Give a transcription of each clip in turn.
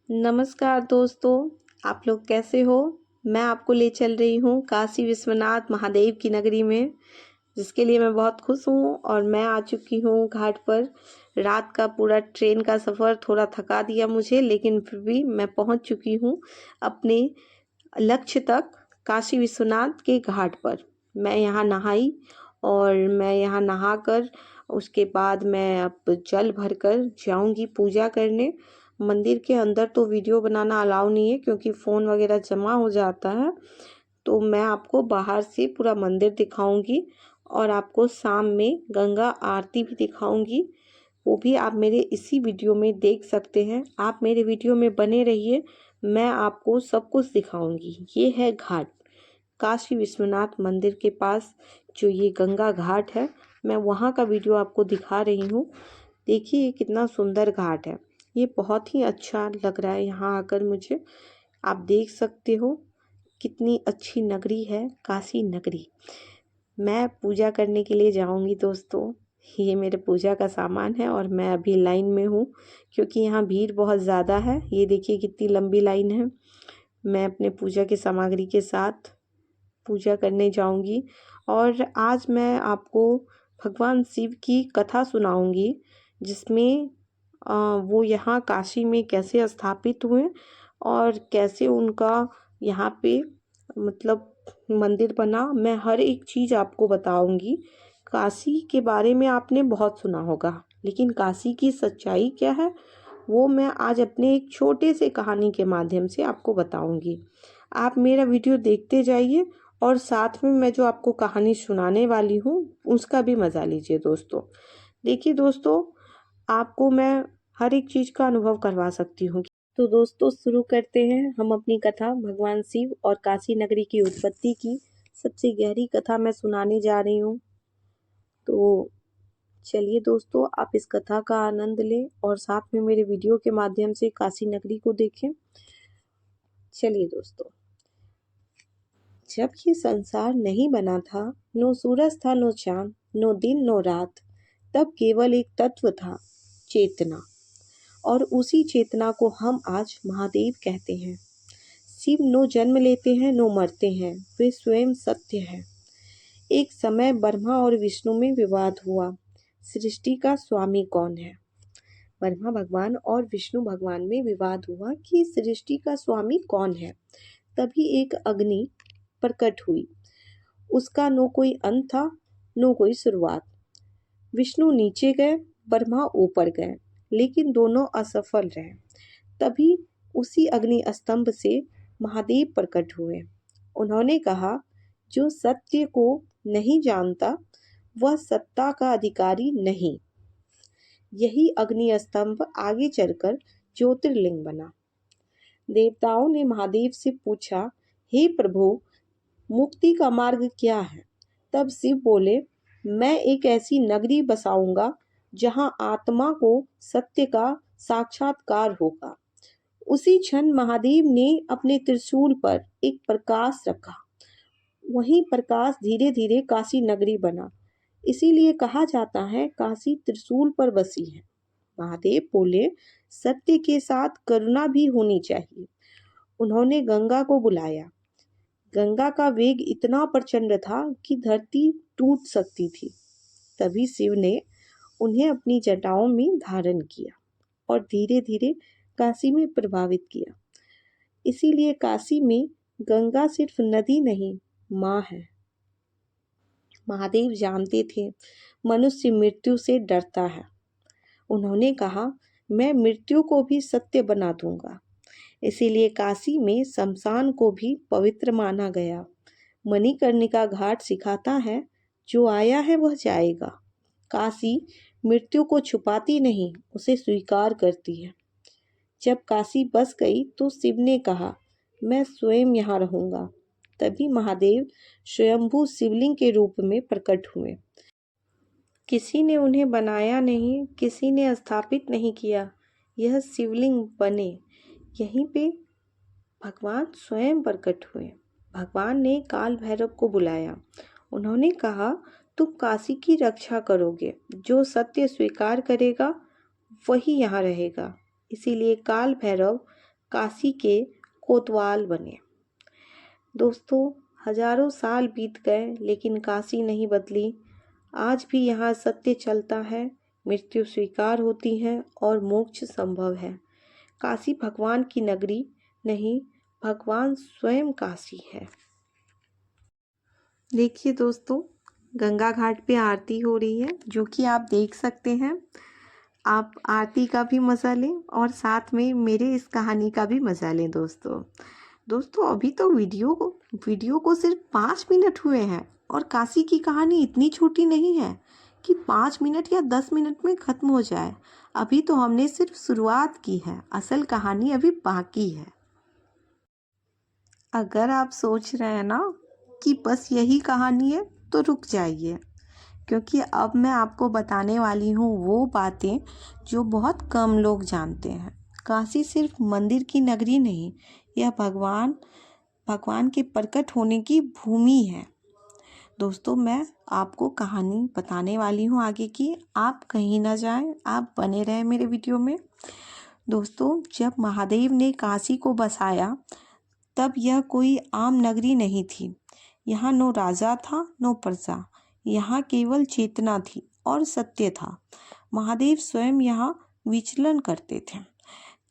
नमस्कार दोस्तों, आप लोग कैसे हो? मैं आपको ले चल रही हूँ काशी विश्वनाथ महादेव की नगरी में, जिसके लिए मैं बहुत खुश हूँ और मैं आ चुकी हूँ घाट पर। रात का पूरा ट्रेन का सफ़र थोड़ा थका दिया मुझे, लेकिन फिर भी मैं पहुँच चुकी हूँ अपने लक्ष्य तक, काशी विश्वनाथ के घाट पर। मैं यहाँ नहाई और मैं यहाँ नहाकर उसके बाद मैं अब जल भरकर जाऊँगी पूजा करने। मंदिर के अंदर तो वीडियो बनाना अलाउ नहीं है, क्योंकि फ़ोन वगैरह जमा हो जाता है। तो मैं आपको बाहर से पूरा मंदिर दिखाऊंगी और आपको शाम में गंगा आरती भी दिखाऊंगी। वो भी आप मेरे इसी वीडियो में देख सकते हैं। आप मेरे वीडियो में बने रहिए, मैं आपको सब कुछ दिखाऊंगी। ये है घाट, काशी विश्वनाथ मंदिर के पास जो ये गंगा घाट है, मैं वहाँ का वीडियो आपको दिखा रही हूँ। देखिए ये कितना सुंदर घाट है। ये बहुत ही अच्छा लग रहा है यहाँ आकर मुझे। आप देख सकते हो कितनी अच्छी नगरी है काशी नगरी। मैं पूजा करने के लिए जाऊंगी दोस्तों। ये मेरे पूजा का सामान है और मैं अभी लाइन में हूँ, क्योंकि यहाँ भीड़ बहुत ज़्यादा है। ये देखिए कितनी लंबी लाइन है। मैं अपने पूजा की सामग्री के साथ पूजा करने जाऊंगी और आज मैं आपको भगवान शिव की कथा सुनाऊंगी, जिसमें वो यहाँ काशी में कैसे स्थापित हुए और कैसे उनका यहाँ पे मतलब मंदिर बना। मैं हर एक चीज़ आपको बताऊंगी। काशी के बारे में आपने बहुत सुना होगा, लेकिन काशी की सच्चाई क्या है वो मैं आज अपने एक छोटे से कहानी के माध्यम से आपको बताऊंगी। आप मेरा वीडियो देखते जाइए और साथ में मैं जो आपको कहानी सुनाने वाली हूँ उसका भी मज़ा लीजिए दोस्तों। देखिए दोस्तों, आपको मैं हर एक चीज़ का अनुभव करवा सकती हूँ। तो दोस्तों शुरू करते हैं हम अपनी कथा। भगवान शिव और काशी नगरी की उत्पत्ति की सबसे गहरी कथा मैं सुनाने जा रही हूँ। तो चलिए दोस्तों, आप इस कथा का आनंद लें और साथ में मेरे वीडियो के माध्यम से काशी नगरी को देखें। चलिए दोस्तों, जब ये संसार नहीं बना था, नो सूरज था, नो चांद, नो दिन, नो रात, तब केवल एक तत्व था, चेतना। और उसी चेतना को हम आज महादेव कहते हैं। शिव नो जन्म लेते हैं, नो मरते हैं, वे स्वयं सत्य है। एक समय ब्रह्मा और विष्णु में विवाद हुआ, सृष्टि का स्वामी कौन है। ब्रह्मा भगवान और विष्णु भगवान में विवाद हुआ कि सृष्टि का स्वामी कौन है। तभी एक अग्नि प्रकट हुई। उसका नो कोई अंत था, नो कोई शुरुआत। विष्णु नीचे गए, ब्रह्मा ऊपर गए, लेकिन दोनों असफल रहे। तभी उसी अग्नि स्तंभ से महादेव प्रकट हुए। उन्होंने कहा, जो सत्य को नहीं जानता वह सत्ता का अधिकारी नहीं। यही अग्नि स्तंभ आगे चलकर ज्योतिर्लिंग बना। देवताओं ने महादेव से पूछा, हे प्रभु, मुक्ति का मार्ग क्या है। तब शिव बोले, मैं एक ऐसी नगरी बसाऊंगा जहां आत्मा को सत्य का साक्षात्कार होगा। उसी क्षण महादेव ने अपने त्रिशूल पर एक प्रकाश रखा। वही प्रकाश धीरे धीरे काशी नगरी बना। इसीलिए कहा जाता है काशी त्रिशूल पर बसी है। महादेव बोले, सत्य के साथ करुणा भी होनी चाहिए। उन्होंने गंगा को बुलाया। गंगा का वेग इतना प्रचंड था कि धरती टूट सकती थी। तभी शिव ने उन्हें अपनी जटाओं में धारण किया और धीरे धीरे काशी में प्रभावित किया। इसीलिए काशी में गंगा सिर्फ नदी नहीं, माँ है। महादेव जानते थे मनुष्य मृत्यु से डरता है। उन्होंने कहा, मैं मृत्यु को भी सत्य बना दूंगा। इसीलिए काशी में शमशान को भी पवित्र माना गया। मणिकर्णिका घाट सिखाता है, जो आया है वह जाएगा। काशी मृत्यु को छुपाती नहीं, उसे स्वीकार करती है। जब काशी बस गई तो शिव ने कहा, मैं स्वयं यहाँ रहूंगा। तभी महादेव स्वयंभू शिवलिंग के रूप में प्रकट हुए। किसी ने उन्हें बनाया नहीं, किसी ने स्थापित नहीं किया, यह शिवलिंग बने। यहीं पे भगवान स्वयं प्रकट हुए। भगवान ने काल भैरव को बुलाया। उन्होंने कहा, तुम काशी की रक्षा करोगे। जो सत्य स्वीकार करेगा वही यहाँ रहेगा। इसीलिए काल भैरव काशी के कोतवाल बने। दोस्तों, हजारों साल बीत गए लेकिन काशी नहीं बदली। आज भी यहाँ सत्य चलता है, मृत्यु स्वीकार होती है और मोक्ष संभव है। काशी भगवान की नगरी नहीं, भगवान स्वयं काशी है। देखिए दोस्तों, गंगा घाट पे आरती हो रही है, जो कि आप देख सकते हैं। आप आरती का भी मज़ा लें और साथ में मेरे इस कहानी का भी मज़ा लें दोस्तों अभी तो वीडियो को सिर्फ 5 मिनट हुए हैं और काशी की कहानी इतनी छोटी नहीं है कि 5 मिनट या 10 मिनट में ख़त्म हो जाए। अभी तो हमने सिर्फ शुरुआत की है, असल कहानी अभी बाकी है। अगर आप सोच रहे हैं ना कि बस यही कहानी है तो रुक जाइए, क्योंकि अब मैं आपको बताने वाली हूँ वो बातें जो बहुत कम लोग जानते हैं। काशी सिर्फ मंदिर की नगरी नहीं, यह भगवान के प्रकट होने की भूमि है। दोस्तों, मैं आपको कहानी बताने वाली हूँ आगे की। आप कहीं ना जाएं, आप बने रहें मेरे वीडियो में। दोस्तों, जब महादेव ने काशी को बसाया तब यह कोई आम नगरी नहीं थी। यहाँ नो राजा था, नो प्रजा। यहाँ केवल चेतना थी और सत्य था। महादेव स्वयं यहाँ विचलन करते थे।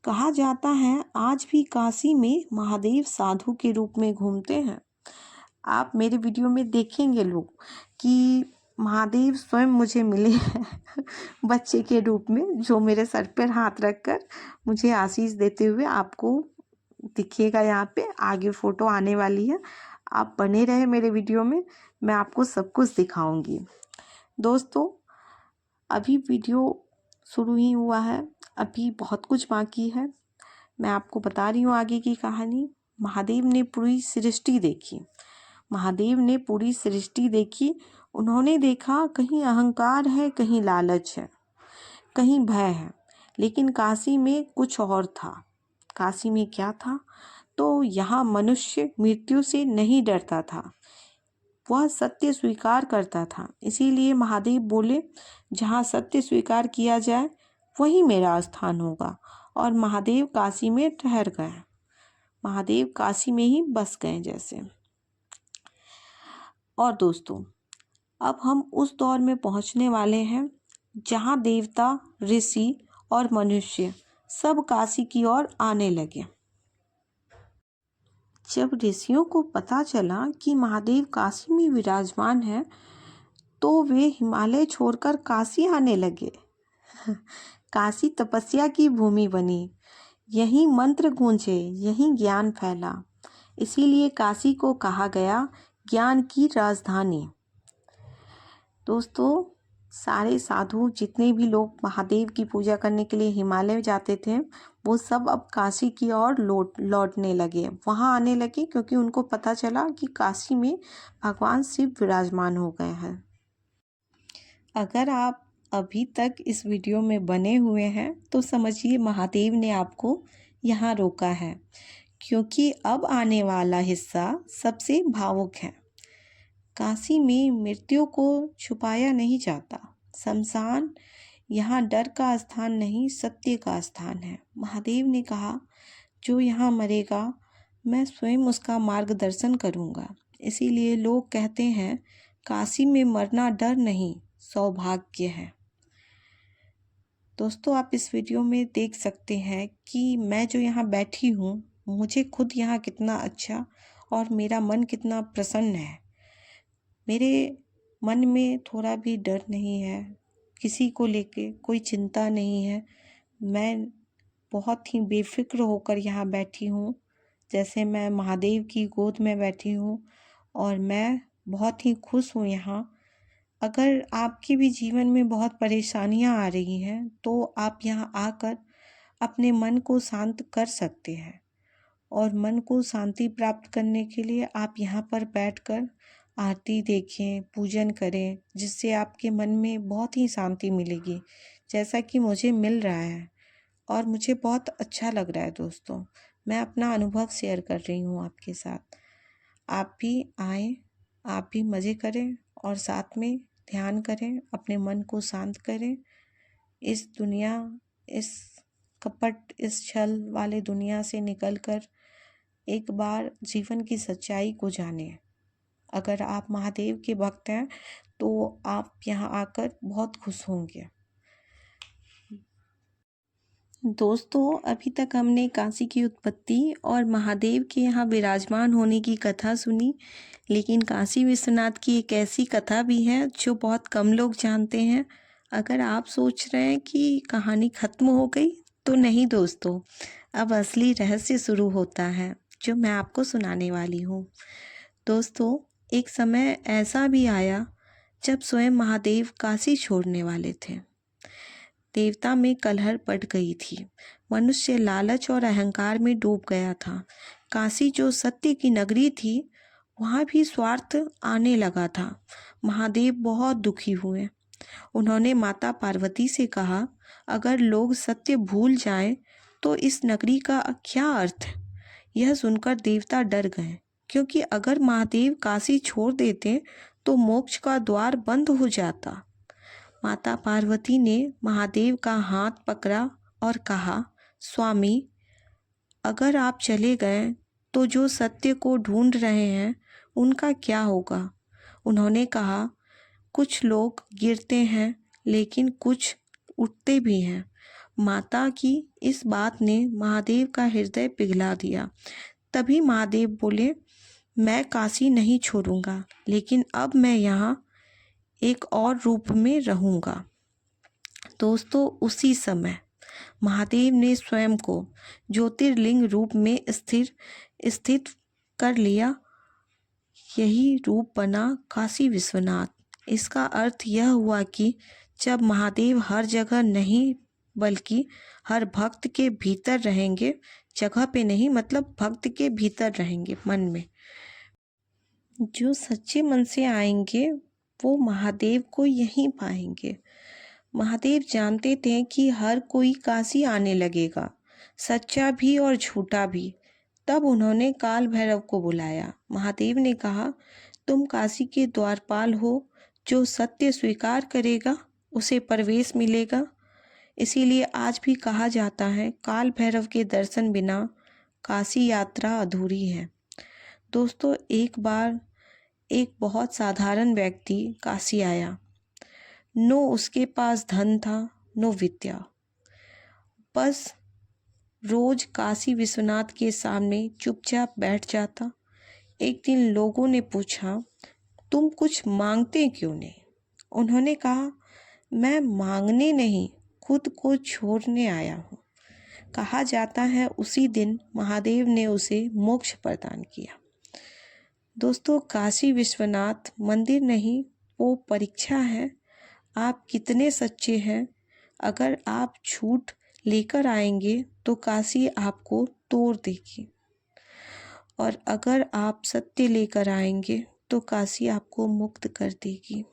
कहा जाता है आज भी काशी में महादेव साधु के रूप में घूमते हैं। आप मेरे वीडियो में देखेंगे लोग कि महादेव स्वयं मुझे मिले हैं बच्चे के रूप में, जो मेरे सर पर हाथ रखकर मुझे आशीष देते हुए आपको दिखिएगा। यहाँ पे आगे फोटो आने वाली है, आप बने रहे मेरे वीडियो में, मैं आपको सब कुछ दिखाऊंगी। दोस्तों, अभी वीडियो शुरू ही हुआ है, अभी बहुत कुछ बाकी है। मैं आपको बता रही हूँ आगे की कहानी। महादेव ने पूरी सृष्टि देखी। उन्होंने देखा कहीं अहंकार है, कहीं लालच है, कहीं भय है, लेकिन काशी में कुछ और था। काशी में क्या था? तो यहाँ मनुष्य मृत्यु से नहीं डरता था, वह सत्य स्वीकार करता था। इसीलिए महादेव बोले, जहाँ सत्य स्वीकार किया जाए वही मेरा स्थान होगा। और महादेव काशी में ठहर गए, महादेव काशी में ही बस गए जैसे। और दोस्तों, अब हम उस दौर में पहुँचने वाले हैं जहाँ देवता, ऋषि और मनुष्य सब काशी की ओर आने लगे। जब ऋषियों को पता चला कि महादेव काशी में विराजमान है तो वे हिमालय छोड़कर काशी आने लगे। काशी तपस्या की भूमि बनी, यहीं मंत्र गूंजे, यहीं ज्ञान फैला। इसीलिए काशी को कहा गया ज्ञान की राजधानी। दोस्तों, सारे साधु जितने भी लोग महादेव की पूजा करने के लिए हिमालय जाते थे, वो सब अब काशी की ओर लौटने लगे, वहाँ आने लगे, क्योंकि उनको पता चला कि काशी में भगवान शिव विराजमान हो गए हैं। अगर आप अभी तक इस वीडियो में बने हुए हैं तो समझिए महादेव ने आपको यहाँ रोका है, क्योंकि अब आने वाला हिस्सा सबसे भावुक है। काशी में मृत्यु को छुपाया नहीं जाता। शमशान यहाँ डर का स्थान नहीं, सत्य का स्थान है। महादेव ने कहा, जो यहाँ मरेगा मैं स्वयं उसका मार्गदर्शन करूँगा। इसीलिए लोग कहते हैं काशी में मरना डर नहीं, सौभाग्य है। दोस्तों, आप इस वीडियो में देख सकते हैं कि मैं जो यहाँ बैठी हूँ, मुझे खुद यहाँ कितना अच्छा और मेरा मन कितना प्रसन्न है। मेरे मन में थोड़ा भी डर नहीं है, किसी को लेके कोई चिंता नहीं है। मैं बहुत ही बेफिक्र होकर यहाँ बैठी हूँ, जैसे मैं महादेव की गोद में बैठी हूँ, और मैं बहुत ही खुश हूँ यहाँ। अगर आपके भी जीवन में बहुत परेशानियाँ आ रही हैं तो आप यहाँ आकर अपने मन को शांत कर सकते हैं, और मन को शांति प्राप्त करने के लिए आप यहाँ पर बैठकर आरती देखें, पूजन करें, जिससे आपके मन में बहुत ही शांति मिलेगी, जैसा कि मुझे मिल रहा है और मुझे बहुत अच्छा लग रहा है। दोस्तों, मैं अपना अनुभव शेयर कर रही हूँ आपके साथ। आप भी आएँ, आप भी मज़े करें और साथ में ध्यान करें, अपने मन को शांत करें। इस कपट इस छल वाले दुनिया से निकलकर एक बार जीवन की सच्चाई को जाने। अगर आप महादेव के भक्त हैं तो आप यहाँ आकर बहुत खुश होंगे। दोस्तों, अभी तक हमने काशी की उत्पत्ति और महादेव के यहाँ विराजमान होने की कथा सुनी, लेकिन काशी विश्वनाथ की एक ऐसी कथा भी है जो बहुत कम लोग जानते हैं। अगर आप सोच रहे हैं कि कहानी खत्म हो गई, तो नहीं दोस्तों, अब असली रहस्य शुरू होता है जो मैं आपको सुनाने वाली हूँ। दोस्तों, एक समय ऐसा भी आया जब स्वयं महादेव काशी छोड़ने वाले थे। देवता में कलह पड़ गई थी। मनुष्य लालच और अहंकार में डूब गया था। काशी जो सत्य की नगरी थी, वहाँ भी स्वार्थ आने लगा था। महादेव बहुत दुखी हुए। उन्होंने माता पार्वती से कहा, अगर लोग सत्य भूल जाएं, तो इस नगरी का क्या अर्थ? यह सुनकर देवता डर गए, क्योंकि अगर महादेव काशी छोड़ देते तो मोक्ष का द्वार बंद हो जाता। माता पार्वती ने महादेव का हाथ पकड़ा और कहा, स्वामी, अगर आप चले गए तो जो सत्य को ढूंढ रहे हैं उनका क्या होगा? उन्होंने कहा, कुछ लोग गिरते हैं लेकिन कुछ उठते भी हैं। माता की इस बात ने महादेव का हृदय पिघला दिया। तभी महादेव बोले, मैं काशी नहीं छोड़ूंगा, लेकिन अब मैं यहाँ एक और रूप में रहूंगा। दोस्तों, उसी समय महादेव ने स्वयं को ज्योतिर्लिंग रूप में स्थित कर लिया। यही रूप बना काशी विश्वनाथ। इसका अर्थ यह हुआ कि जब महादेव हर जगह नहीं बल्कि हर भक्त के भीतर रहेंगे, जगह पे नहीं, मतलब भक्त के भीतर रहेंगे, मन में। जो सच्चे मन से आएंगे वो महादेव को यहीं पाएंगे। महादेव जानते थे कि हर कोई काशी आने लगेगा, सच्चा भी और झूठा भी। तब उन्होंने काल भैरव को बुलाया। महादेव ने कहा, तुम काशी के द्वारपाल हो, जो सत्य स्वीकार करेगा उसे प्रवेश मिलेगा। इसीलिए आज भी कहा जाता है, काल भैरव के दर्शन बिना काशी यात्रा अधूरी है। दोस्तों, एक बार एक बहुत साधारण व्यक्ति काशी आया। नो उसके पास धन था, नो विद्या। बस रोज काशी विश्वनाथ के सामने चुपचाप बैठ जाता। एक दिन लोगों ने पूछा, तुम कुछ मांगते क्यों नहीं? उन्होंने कहा, मैं मांगने नहीं, खुद को छोड़ने आया हूँ। कहा जाता है उसी दिन महादेव ने उसे मोक्ष प्रदान किया। दोस्तों, काशी विश्वनाथ मंदिर नहीं, वो परीक्षा है। आप कितने सच्चे हैं? अगर आप झूठ लेकर आएंगे तो काशी आपको तोड़ देगी, और अगर आप सत्य लेकर आएंगे तो काशी आपको मुक्त कर देगी।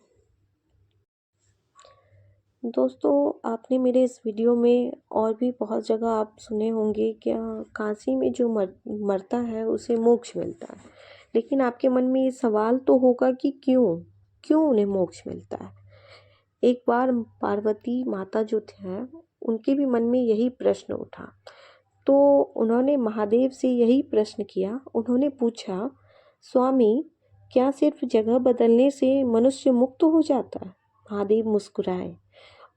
दोस्तों, आपने मेरे इस वीडियो में और भी बहुत जगह आप सुने होंगे क्या काशी में जो मरता है उसे मोक्ष मिलता है। लेकिन आपके मन में ये सवाल तो होगा कि क्यों उन्हें मोक्ष मिलता है। एक बार पार्वती माता जो थे, उनके भी मन में यही प्रश्न उठा, तो उन्होंने महादेव से यही प्रश्न किया। उन्होंने पूछा, स्वामी, क्या सिर्फ जगह बदलने से मनुष्य मुक्त हो जाता है? महादेव मुस्कुराए।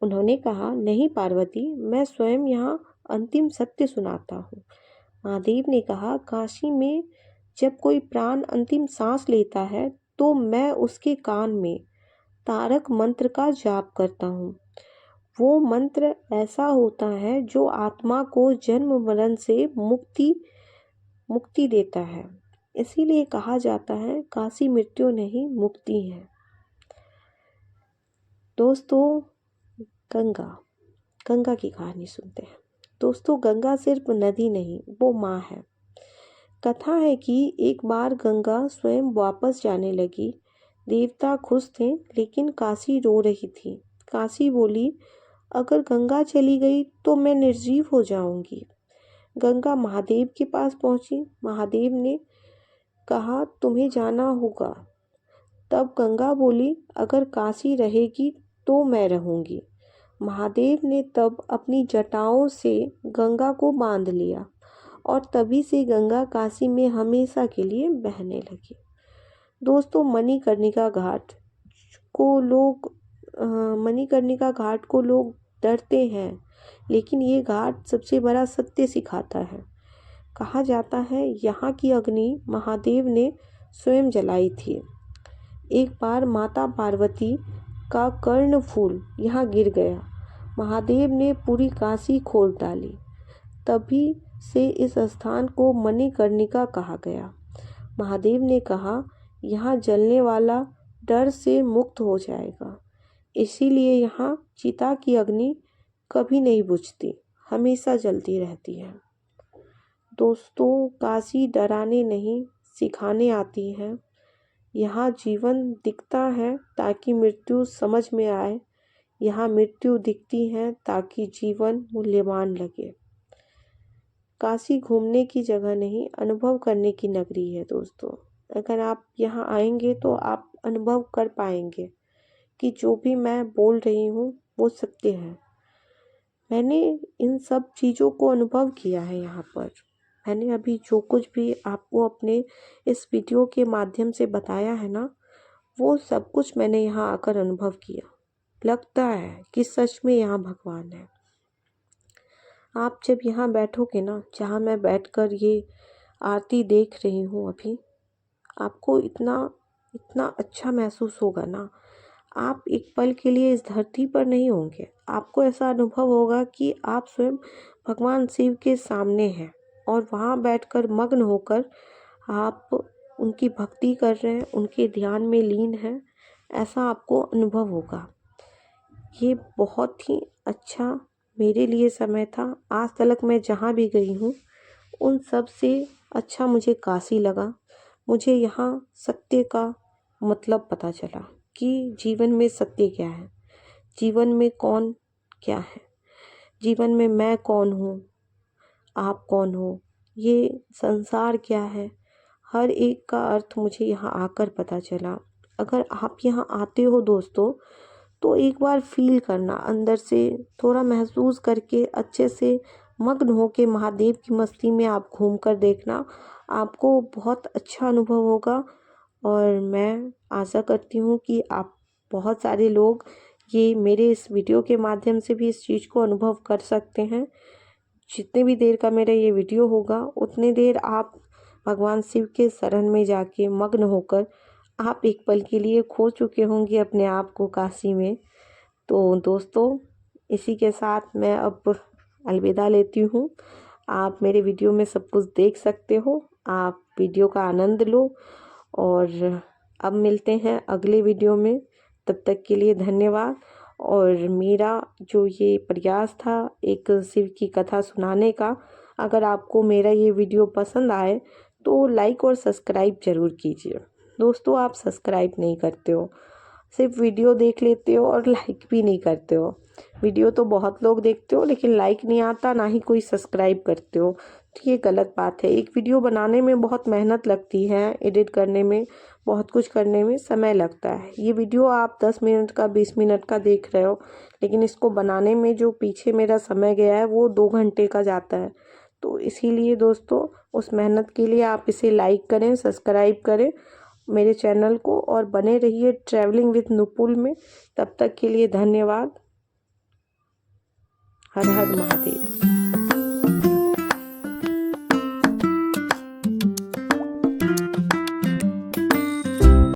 उन्होंने कहा, नहीं पार्वती, मैं स्वयं यहाँ अंतिम सत्य सुनाता हूँ। महादेव ने कहा, काशी में जब कोई प्राण अंतिम सांस लेता है तो मैं उसके कान में तारक मंत्र का जाप करता हूँ। वो मंत्र ऐसा होता है जो आत्मा को जन्म मरण से मुक्ति देता है। इसीलिए कहा जाता है, काशी मृत्यु नहीं, मुक्ति है। दोस्तों, गंगा की कहानी सुनते हैं। दोस्तों, गंगा सिर्फ नदी नहीं, वो माँ है। कथा है कि एक बार गंगा स्वयं वापस जाने लगी। देवता खुश थे, लेकिन काशी रो रही थी। काशी बोली, अगर गंगा चली गई तो मैं निर्जीव हो जाऊंगी। गंगा महादेव के पास पहुंची। महादेव ने कहा, तुम्हें जाना होगा। तब गंगा बोली, अगर काशी रहेगी तो मैं रहूंगी। महादेव ने तब अपनी जटाओं से गंगा को बांध लिया और तभी से गंगा काशी में हमेशा के लिए बहने लगी। दोस्तों, मणिकर्णिका घाट को लोग डरते हैं, लेकिन ये घाट सबसे बड़ा सत्य सिखाता है। कहा जाता है यहाँ की अग्नि महादेव ने स्वयं जलाई थी। एक बार माता पार्वती का कर्णफूल यहाँ गिर गया। महादेव ने पूरी काशी खोल डाली। तभी से इस स्थान को मणिकर्णिका कहा गया। महादेव ने कहा, यहाँ जलने वाला डर से मुक्त हो जाएगा। इसीलिए यहाँ चिता की अग्नि कभी नहीं बुझती, हमेशा जलती रहती है। दोस्तों, काशी डराने नहीं, सिखाने आती है। यहाँ जीवन दिखता है ताकि मृत्यु समझ में आए। यहाँ मृत्यु दिखती है ताकि जीवन मूल्यवान लगे। काशी घूमने की जगह नहीं, अनुभव करने की नगरी है। दोस्तों, अगर आप यहाँ आएंगे तो आप अनुभव कर पाएंगे कि जो भी मैं बोल रही हूँ वो सत्य है। मैंने इन सब चीज़ों को अनुभव किया है यहाँ पर। मैंने अभी जो कुछ भी आपको अपने इस वीडियो के माध्यम से बताया है ना, वो सब कुछ मैंने यहाँ आकर अनुभव किया। लगता है कि सच में यहाँ भगवान है। आप जब यहाँ बैठोगे ना, जहाँ मैं बैठकर ये आरती देख रही हूँ अभी, आपको इतना अच्छा महसूस होगा ना। आप एक पल के लिए इस धरती पर नहीं होंगे। आपको ऐसा अनुभव होगा कि आप स्वयं भगवान शिव के सामने हैं और वहाँ बैठकर मग्न होकर आप उनकी भक्ति कर रहे हैं, उनके ध्यान में लीन हैं। ऐसा आपको अनुभव होगा। ये बहुत ही अच्छा मेरे लिए समय था। आज तक मैं जहाँ भी गई हूँ, उन सब से अच्छा मुझे काशी लगा। मुझे यहाँ सत्य का मतलब पता चला कि जीवन में सत्य क्या है, जीवन में कौन क्या है, जीवन में मैं कौन हूँ, आप कौन हो, ये संसार क्या है। हर एक का अर्थ मुझे यहाँ आकर पता चला। अगर आप यहाँ आते हो दोस्तों, तो एक बार फील करना, अंदर से थोड़ा महसूस करके अच्छे से मग्न होके महादेव की मस्ती में आप घूम कर देखना। आपको बहुत अच्छा अनुभव होगा और मैं आशा करती हूँ कि आप बहुत सारे लोग ये मेरे इस वीडियो के माध्यम से भी इस चीज़ को अनुभव कर सकते हैं। जितने भी देर का मेरा ये वीडियो होगा, उतने देर आप भगवान शिव के शरण में जाके मग्न होकर आप एक पल के लिए खो चुके होंगे अपने आप को काशी में। तो दोस्तों, इसी के साथ मैं अब अलविदा लेती हूँ। आप मेरे वीडियो में सब कुछ देख सकते हो। आप वीडियो का आनंद लो और अब मिलते हैं अगले वीडियो में। तब तक के लिए धन्यवाद। और मेरा जो ये प्रयास था एक शिव की कथा सुनाने का, अगर आपको मेरा ये वीडियो पसंद आए तो लाइक और सब्सक्राइब ज़रूर कीजिए। दोस्तों, आप सब्सक्राइब नहीं करते हो, सिर्फ वीडियो देख लेते हो और लाइक भी नहीं करते हो। वीडियो तो बहुत लोग देखते हो लेकिन लाइक नहीं आता, ना ही कोई सब्सक्राइब करते हो। तो ये गलत बात है। एक वीडियो बनाने में बहुत मेहनत लगती है, एडिट करने में, बहुत कुछ करने में समय लगता है। ये वीडियो आप 10 मिनट का 20 मिनट का देख रहे हो, लेकिन इसको बनाने में जो पीछे मेरा समय गया है वो 2 घंटे का जाता है। तो इसीलिए दोस्तों, उस मेहनत के लिए आप इसे लाइक करें, सब्सक्राइब करें मेरे चैनल को और बने रहिए ट्रैवलिंग विद नुपुल में। तब तक के लिए धन्यवाद। हर हर महादेव।